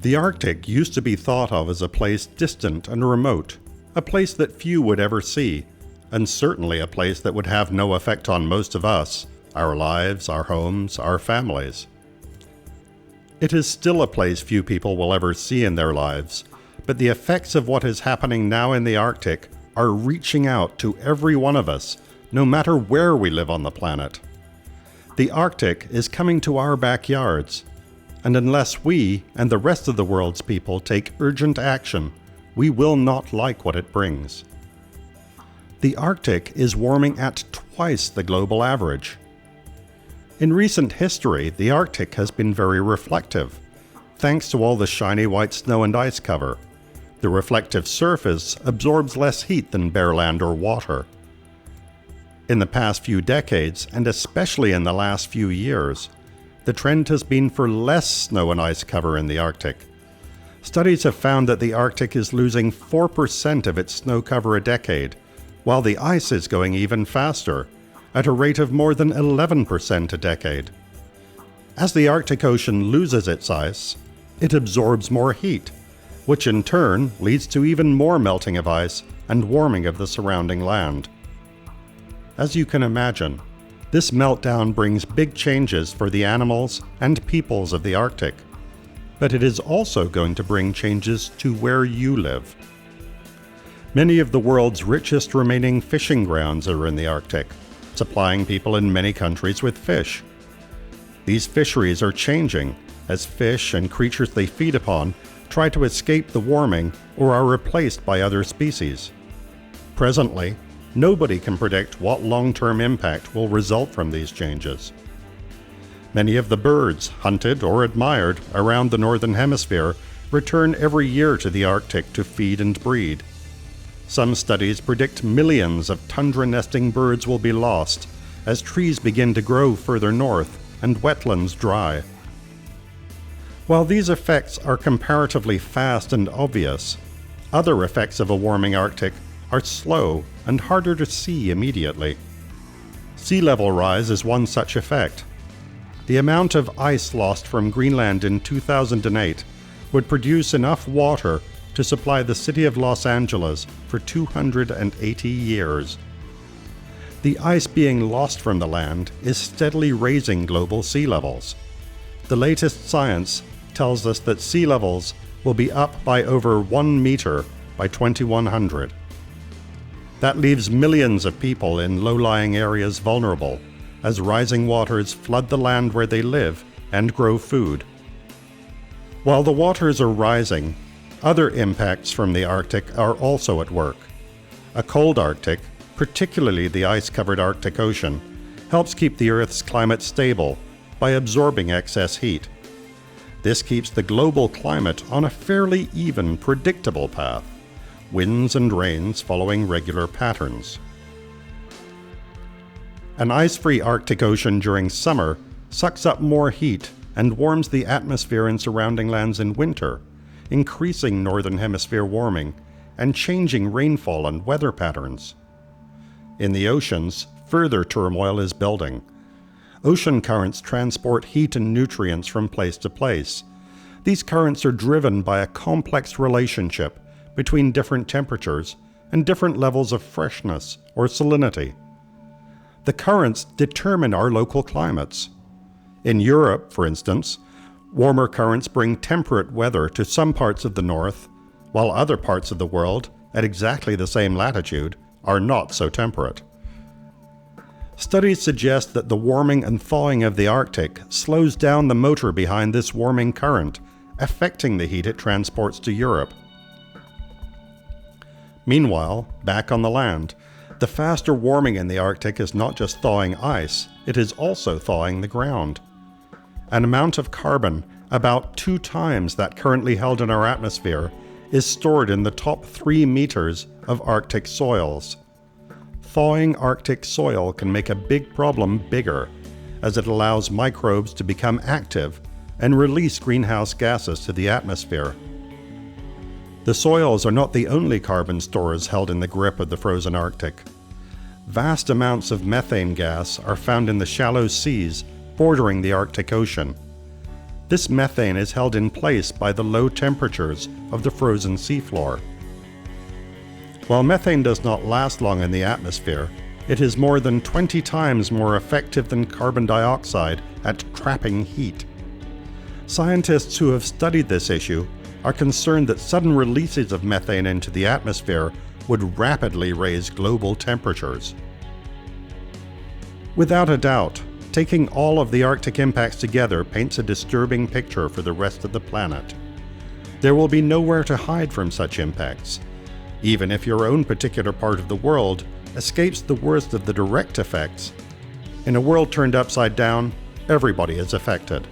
The Arctic used to be thought of as a place distant and remote, a place that few would ever see, and certainly a place that would have no effect on most of us, our lives, our homes, our families. It is still a place few people will ever see in their lives, but the effects of what is happening now in the Arctic are reaching out to every one of us, no matter where we live on the planet. The Arctic is coming to our backyards, and unless we and the rest of the world's people take urgent action, we will not like what it brings. The Arctic is warming at twice the global average. In recent history, the Arctic has been very reflective, thanks to all the shiny white snow and ice cover. The reflective surface absorbs less heat than bare land or water. In the past few decades, and especially in the last few years, the trend has been for less snow and ice cover in the Arctic. Studies have found that the Arctic is losing 4% of its snow cover a decade, while the ice is going even faster, at a rate of more than 11% a decade. As the Arctic Ocean loses its ice, it absorbs more heat, which in turn leads to even more melting of ice and warming of the surrounding land. As you can imagine, this meltdown brings big changes for the animals and peoples of the Arctic, but it is also going to bring changes to where you live. Many of the world's richest remaining fishing grounds are in the Arctic, supplying people in many countries with fish. These fisheries are changing as fish and creatures they feed upon try to escape the warming or are replaced by other species. Presently, nobody can predict what long-term impact will result from these changes. Many of the birds hunted or admired around the Northern Hemisphere return every year to the Arctic to feed and breed. Some studies predict millions of tundra-nesting birds will be lost as trees begin to grow further north and wetlands dry. While these effects are comparatively fast and obvious, other effects of a warming Arctic are slow and harder to see immediately. Sea level rise is one such effect. The amount of ice lost from Greenland in 2008 would produce enough water to supply the city of Los Angeles for 280 years. The ice being lost from the land is steadily raising global sea levels. The latest science tells us that sea levels will be up by over 1 meter by 2100. That leaves millions of people in low-lying areas vulnerable, as rising waters flood the land where they live and grow food. While the waters are rising, other impacts from the Arctic are also at work. A cold Arctic, particularly the ice-covered Arctic Ocean, helps keep the Earth's climate stable by absorbing excess heat. This keeps the global climate on a fairly even, predictable path, winds and rains following regular patterns. An ice-free Arctic Ocean during summer sucks up more heat and warms the atmosphere and surrounding lands in winter, increasing Northern Hemisphere warming and changing rainfall and weather patterns. In the oceans, further turmoil is building. Ocean currents transport heat and nutrients from place to place. These currents are driven by a complex relationship between different temperatures and different levels of freshness or salinity. The currents determine our local climates. In Europe, for instance, warmer currents bring temperate weather to some parts of the north, while other parts of the world, at exactly the same latitude, are not so temperate. Studies suggest that the warming and thawing of the Arctic slows down the motor behind this warming current, affecting the heat it transports to Europe. Meanwhile, back on the land, the faster warming in the Arctic is not just thawing ice, it is also thawing the ground. An amount of carbon, about 2 times that currently held in our atmosphere, is stored in the top 3 meters of Arctic soils. Thawing Arctic soil can make a big problem bigger, as it allows microbes to become active and release greenhouse gases to the atmosphere. The soils are not the only carbon stores held in the grip of the frozen Arctic. Vast amounts of methane gas are found in the shallow seas bordering the Arctic Ocean. This methane is held in place by the low temperatures of the frozen seafloor. While methane does not last long in the atmosphere, it is more than 20 times more effective than carbon dioxide at trapping heat. Scientists who have studied this issue are concerned that sudden releases of methane into the atmosphere would rapidly raise global temperatures. Without a doubt, taking all of the Arctic impacts together paints a disturbing picture for the rest of the planet. There will be nowhere to hide from such impacts, even if your own particular part of the world escapes the worst of the direct effects. In a world turned upside down, everybody is affected.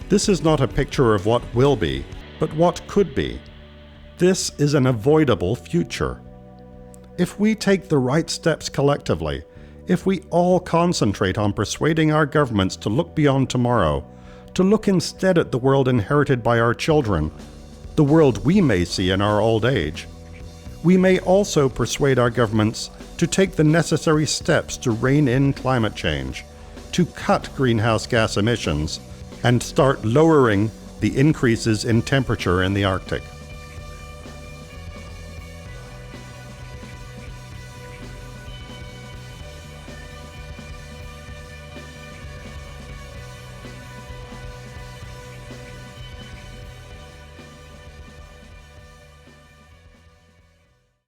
This is not a picture of what will be, but what could be. This is an avoidable future. If we take the right steps collectively, if we all concentrate on persuading our governments to look beyond tomorrow, to look instead at the world inherited by our children, the world we may see in our old age, we may also persuade our governments to take the necessary steps to rein in climate change, to cut greenhouse gas emissions, and start lowering the increases in temperature in the Arctic.